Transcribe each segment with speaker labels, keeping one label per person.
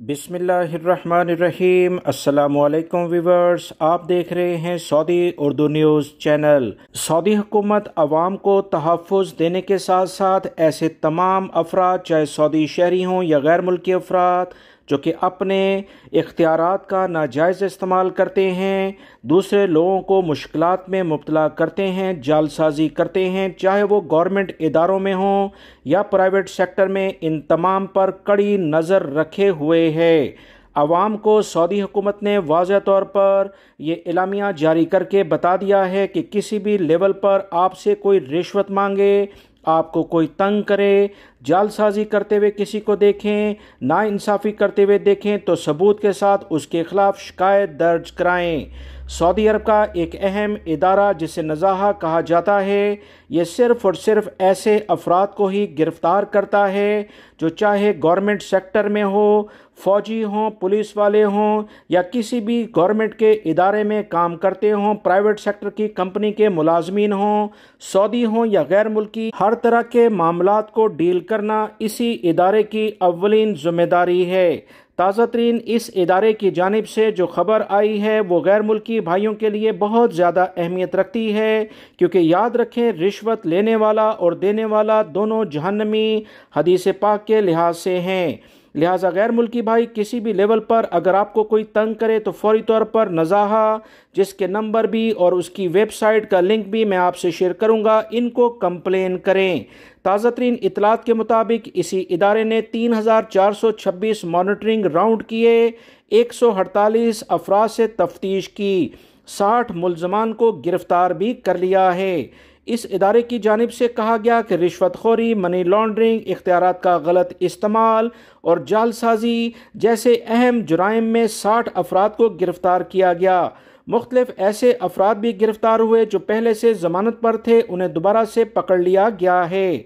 Speaker 1: बिस्मिल्लाहिर्रहमानिर्रहीम। अस्सलामुअलैकुम व्यूवर्स, आप देख रहे हैं Saudi Urdu news channel. Saudi हुकूमत अवाम को तहफ़्फ़ुज़ देने के साथ साथ ऐसे तमाम अफराद, चाहे सऊदी शहरी हों या गैर मुल्की अफराद, जो कि अपने इख्तियारात का नाजायज़ इस्तेमाल करते हैं, दूसरे लोगों को मुश्किलात में मुब्तला करते हैं, जालसाजी करते हैं, चाहे वो गवर्नमेंट इदारों में हों या प्राइवेट सेक्टर में, इन तमाम पर कड़ी नज़र रखे हुए है। अवाम को सऊदी हुकूमत ने वाज़ह तौर पर ये एलामिया जारी करके बता दिया है कि किसी भी लेवल पर आपसे कोई रिश्वत मांगे, आपको कोई तंग करे, जालसाजी करते हुए किसी को देखें, नाइंसाफ़ी करते हुए देखें, तो सबूत के साथ उसके खिलाफ शिकायत दर्ज कराएं। सऊदी अरब का एक अहम इदारा जिसे नज़ाहा कहा जाता है, ये सिर्फ़ और सिर्फ ऐसे अफराद को ही गिरफ़्तार करता है जो चाहे गवर्नमेंट सेक्टर में हो, फ़ौजी हों, पुलिस वाले हों या किसी भी गवर्नमेंट के इदारे में काम करते हों, प्राइवेट सेक्टर की कंपनी के मुलाजमीन हों, सऊदी हों या गैर मुल्की, हर तरह के मामलात को डील करना इसी इदारे की अव्वलीन ज़िम्मेदारी है। ताज़ा तरीन इस इदारे की जानिब से जो खबर आई है वो गैर मुल्की भाइयों के लिए बहुत ज़्यादा अहमियत रखती है, क्योंकि याद रखें, रिश्वत लेने वाला और देने वाला दोनों जहन्नमी हदीस पाक के लिहाज से हैं। लिहाजा गैर मुल्की भाई, किसी भी लेवल पर अगर आपको कोई तंग करे तो फौरी तौर पर नज़ाहा, जिसके नंबर भी और उसकी वेबसाइट का लिंक भी मैं आपसे शेयर करूंगा, इनको कंप्लेन करें। ताज़ा तरीन इतलात के मुताबिक इसी इदारे ने 3426 मॉनिटरिंग राउंड किए, 148 अफराद से तफ्तीश की, 60 मुल्ज़मान को गिरफ्तार भी कर लिया है। इस इदारे की जानिब से कहा गया कि रिश्वतखोरी, मनी लॉन्ड्रिंग, इख्तियारात का गलत इस्तेमाल और जालसाजी जैसे अहम जुराइम में 60 अफराद को गिरफ्तार किया गया। मुख्तलिफ ऐसे अफराद भी गिरफ्तार हुए जो पहले से ज़मानत पर थे, उन्हें दोबारा से पकड़ लिया गया है।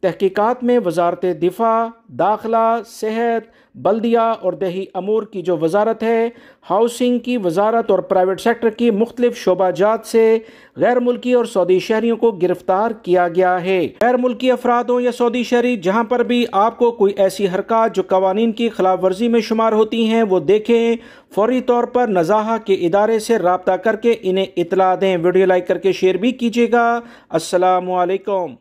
Speaker 1: तहकीकात में वजारत दिफा, दाखिला, सेहत, बल्दिया और देही अमूर की जो वजारत है, हाउसिंग की वजारत और प्राइवेट सेक्टर की मुख्तलिफ शोबाजात से गैर मुल्की और सऊदी शहरियों को गिरफ्तार किया गया है। गैर मुल्की अफराद हो या सऊदी शहरी, जहाँ पर भी आपको कोई ऐसी हरकत जो कवानीन की खिलाफ वर्जी में शुमार होती हैं वो देखें, फौरी तौर पर नज़ाहा के इदारे से रब्ता करके इन्हें इतला दें। वीडियो लाइक करके शेयर भी कीजिएगा। अस्सलामु अलैकुम।